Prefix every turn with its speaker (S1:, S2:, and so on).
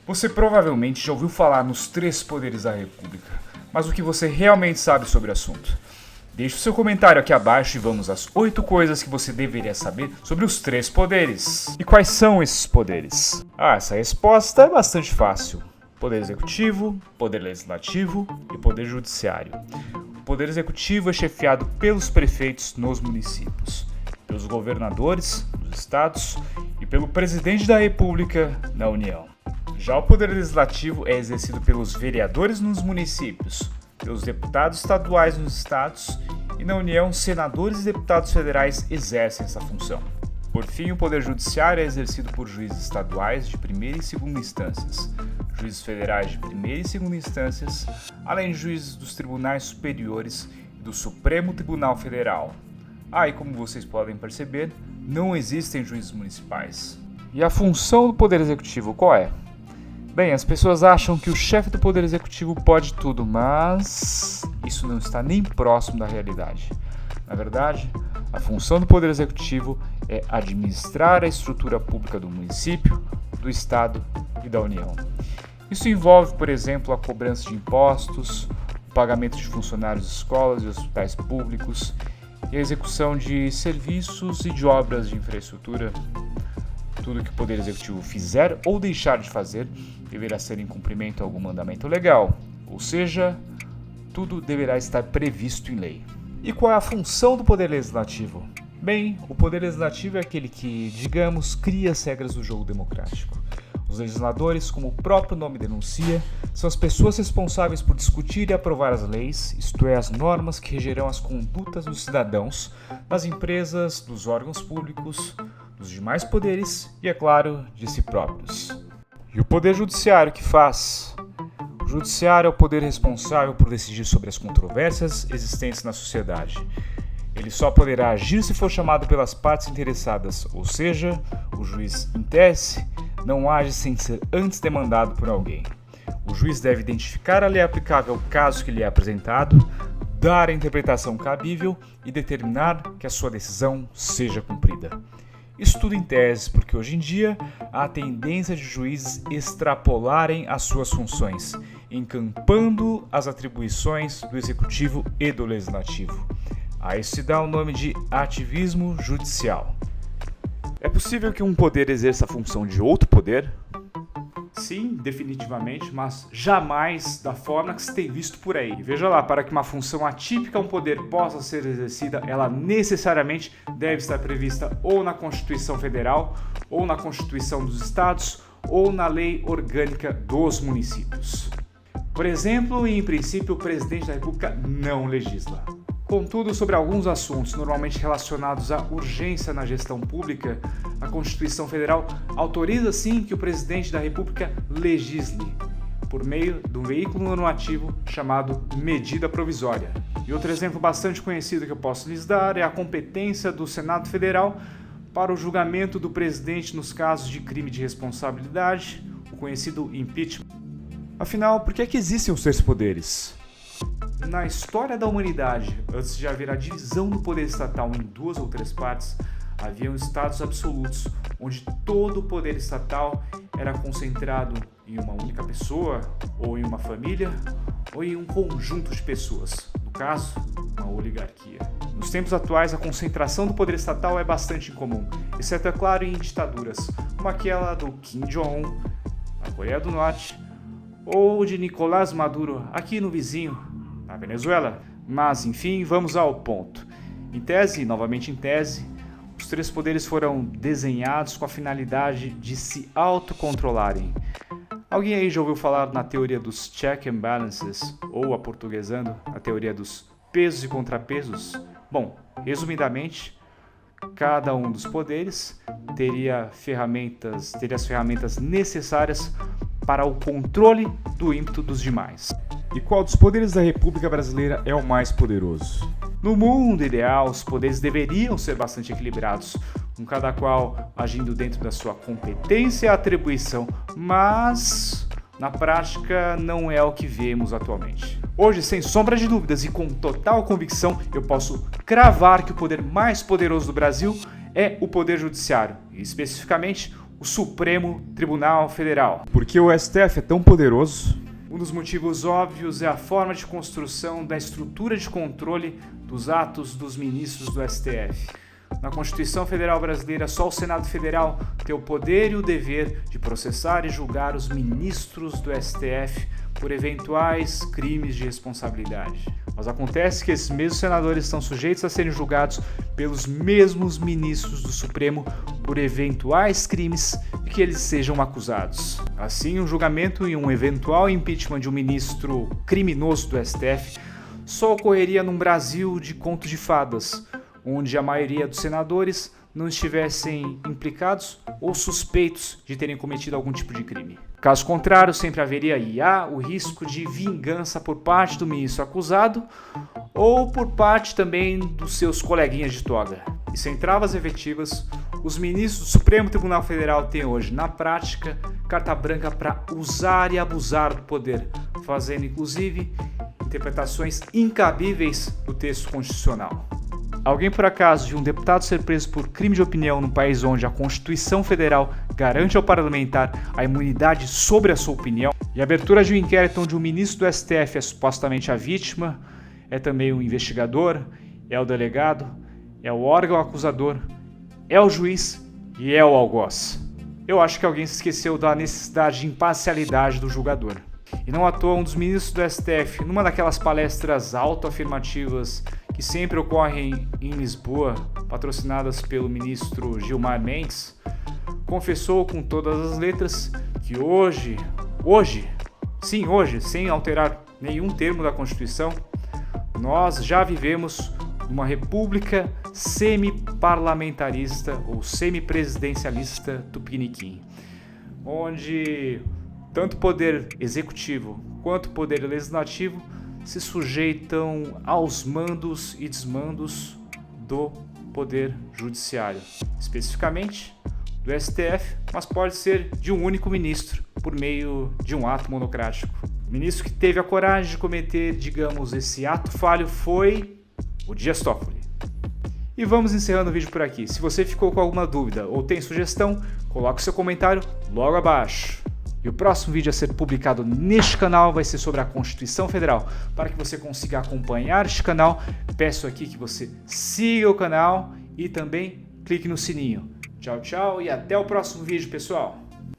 S1: Você provavelmente já ouviu falar nos três poderes da República, mas o que você realmente sabe sobre o assunto? Deixe o seu comentário aqui abaixo e vamos às 8 coisas que você deveria saber sobre os três poderes. E quais são esses poderes? Essa resposta é bastante fácil. Poder Executivo, Poder Legislativo e Poder Judiciário. O Poder Executivo é chefiado pelos prefeitos nos municípios, pelos governadores nos estados e pelo Presidente da República na União. Já o Poder Legislativo é exercido pelos vereadores nos municípios, pelos deputados estaduais nos estados e na União, senadores e deputados federais exercem essa função. Por fim, o Poder Judiciário é exercido por juízes estaduais de primeira e segunda instâncias, juízes federais de primeira e segunda instâncias, além de juízes dos tribunais superiores e do Supremo Tribunal Federal. E como vocês podem perceber, não existem juízes municipais. E a função do Poder Executivo qual é? Bem, as pessoas acham que o chefe do Poder Executivo pode tudo, mas isso não está nem próximo da realidade. Na verdade, a função do Poder Executivo é administrar a estrutura pública do município, do estado e da União. Isso envolve, por exemplo, a cobrança de impostos, o pagamento de funcionários de escolas e hospitais públicos e a execução de serviços e de obras de infraestrutura. Tudo que o Poder Executivo fizer ou deixar de fazer deverá ser em cumprimento a algum mandamento legal, ou seja, tudo deverá estar previsto em lei. E qual é a função do Poder Legislativo? Bem, o Poder Legislativo é aquele que, digamos, cria as regras do jogo democrático. Os legisladores, como o próprio nome denuncia, são as pessoas responsáveis por discutir e aprovar as leis, isto é, as normas que regerão as condutas dos cidadãos, das empresas, dos órgãos públicos, dos demais poderes e, é claro, de si próprios. E o Poder Judiciário que faz? O Judiciário é o poder responsável por decidir sobre as controvérsias existentes na sociedade. Ele só poderá agir se for chamado pelas partes interessadas, ou seja, o juiz, em tese, não age sem ser antes demandado por alguém. O juiz deve identificar a lei aplicável ao caso que lhe é apresentado, dar a interpretação cabível e determinar que a sua decisão seja cumprida. Isso tudo em tese, porque hoje em dia há a tendência de juízes extrapolarem as suas funções, encampando as atribuições do Executivo e do Legislativo. A isso se dá o nome de ativismo judicial. É possível que um poder exerça a função de outro poder? Sim, definitivamente, mas jamais da forma que se tem visto por aí. E veja lá, para que uma função atípica a um poder possa ser exercida, ela necessariamente deve estar prevista ou na Constituição Federal, ou na Constituição dos Estados, ou na Lei Orgânica dos Municípios. Por exemplo, em princípio, o Presidente da República não legisla. Contudo, sobre alguns assuntos normalmente relacionados à urgência na gestão pública, a Constituição Federal autoriza sim que o Presidente da República legisle, por meio de um veículo normativo chamado medida provisória. E outro exemplo bastante conhecido que eu posso lhes dar é a competência do Senado Federal para o julgamento do presidente nos casos de crime de responsabilidade, o conhecido impeachment. Afinal, por que é que existem os três poderes? Na história da humanidade, antes de haver a divisão do poder estatal em duas ou três partes, haviam estados absolutos, onde todo o poder estatal era concentrado em uma única pessoa, ou em uma família, ou em um conjunto de pessoas, no caso, uma oligarquia. Nos tempos atuais, a concentração do poder estatal é bastante incomum, exceto, é claro, em ditaduras, como aquela do Kim Jong-un, na Coreia do Norte, ou de Nicolás Maduro, aqui no vizinho, na Venezuela. Mas, enfim, vamos ao ponto. Em tese, novamente em tese, os três poderes foram desenhados com a finalidade de se autocontrolarem. Alguém aí já ouviu falar na teoria dos check and balances, ou, aportuguesando, a teoria dos pesos e contrapesos? Bom, resumidamente, cada um dos poderes teria as ferramentas necessárias para o controle do ímpeto dos demais. E qual dos poderes da República Brasileira é o mais poderoso? No mundo ideal, os poderes deveriam ser bastante equilibrados, com cada qual agindo dentro da sua competência e atribuição, mas na prática não é o que vemos atualmente. Hoje, sem sombra de dúvidas e com total convicção, eu posso cravar que o poder mais poderoso do Brasil é o Poder Judiciário, e especificamente o Supremo Tribunal Federal. Por que o STF é tão poderoso? Um dos motivos óbvios é a forma de construção da estrutura de controle dos atos dos ministros do STF. Na Constituição Federal Brasileira, só o Senado Federal tem o poder e o dever de processar e julgar os ministros do STF por eventuais crimes de responsabilidade. Mas acontece que esses mesmos senadores estão sujeitos a serem julgados pelos mesmos ministros do Supremo por eventuais crimes de que eles sejam acusados. Assim, um julgamento e um eventual impeachment de um ministro criminoso do STF só ocorreria num Brasil de contos de fadas, onde a maioria dos senadores não estivessem implicados ou suspeitos de terem cometido algum tipo de crime. Caso contrário, sempre haveria e há o risco de vingança por parte do ministro acusado ou por parte também dos seus coleguinhas de toga. E sem travas efetivas, os ministros do Supremo Tribunal Federal têm hoje, na prática, carta branca para usar e abusar do poder, fazendo inclusive interpretações incabíveis do texto constitucional. Alguém por acaso viu um deputado ser preso por crime de opinião num país onde a Constituição Federal garante ao parlamentar a imunidade sobre a sua opinião? E a abertura de um inquérito onde o ministro do STF é supostamente a vítima, é também o investigador, é o delegado, é o órgão acusador, é o juiz e é o algoz. Eu acho que alguém se esqueceu da necessidade de imparcialidade do julgador. E não à toa, um dos ministros do STF, numa daquelas palestras autoafirmativas que sempre ocorrem em Lisboa, patrocinadas pelo ministro Gilmar Mendes, confessou com todas as letras que hoje, sem alterar nenhum termo da Constituição, nós já vivemos numa república semi-parlamentarista ou semi-presidencialista tupiniquim, onde tanto o poder executivo quanto o poder legislativo se sujeitam aos mandos e desmandos do poder judiciário, especificamente do STF, mas pode ser de um único ministro, por meio de um ato monocrático. O ministro que teve a coragem de cometer, digamos, esse ato falho foi o Dias Toffoli. E vamos encerrando o vídeo por aqui. Se você ficou com alguma dúvida ou tem sugestão, coloque seu comentário logo abaixo. E o próximo vídeo a ser publicado neste canal vai ser sobre a Constituição Federal. Para que você consiga acompanhar este canal, peço aqui que você siga o canal e também clique no sininho. Tchau, tchau e até o próximo vídeo, pessoal!